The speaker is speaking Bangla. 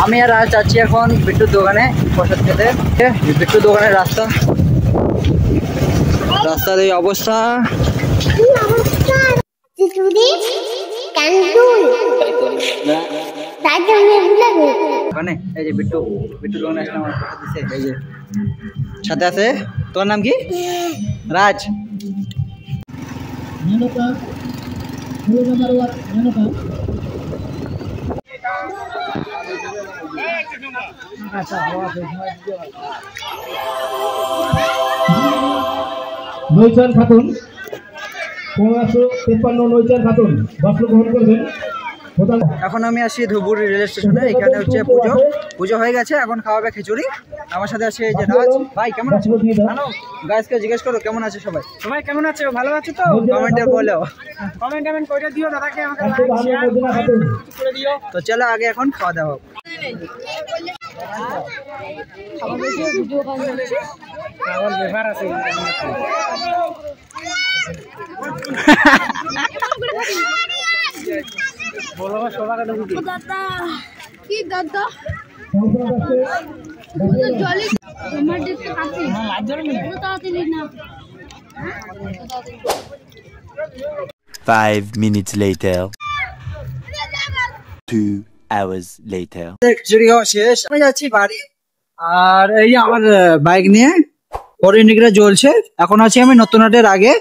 আমি আর রাজ যাচ্ছি এখন বিট্টুর দোকানে প্রসাদ খেতে। বিট্টুর দোকানের রাস্তার এই অবস্থা। এই যে বিট্টু দোকানে আসলে আমার প্রসাদ দিচ্ছে। এই যে সাথে আছে, তোর নাম কি? রাজ। নৈচান খাতুন 1553 নৈচান খাতুন বস্ত্র গ্রহণ করবেন। এখন আমি আসি ধুবুরি রেল স্টেশনে। এখানে হচ্ছে পুজো হয়ে গেছে, এখন খাওয়াবে খিচুড়ি। আমার সাথে আছে এই যে রাজ ভাই। কেমন আছো? হ্যালো গাইসকে জিজ্ঞেস করো কেমন আছে সবাই। সবাই কেমন আছে? ভালো আছে তো? কমেন্টে বলো, কমেন্ট করে দিও দাদাকে, আমাকে লাইক শেয়ার করে দিও। তো চলো আগে এখন খাওয়া দাওয়া। খাওয়ার ব্যাপার আছে। বলো সবাই দাদা কি দাদা জলি তোমার দেখতে কাছে না লাজ ধরে না তাড়াতাড়ি না। 5 minutes later. 2 hours later. খিচুড়ি খাওয়া শেষ, আমি যাচ্ছি বাড়ি। আর এই আমার বাইক নিয়ে পরে নিগড়ে জ্বলছে। এখন আছি আমি নতুন হাটের আগে।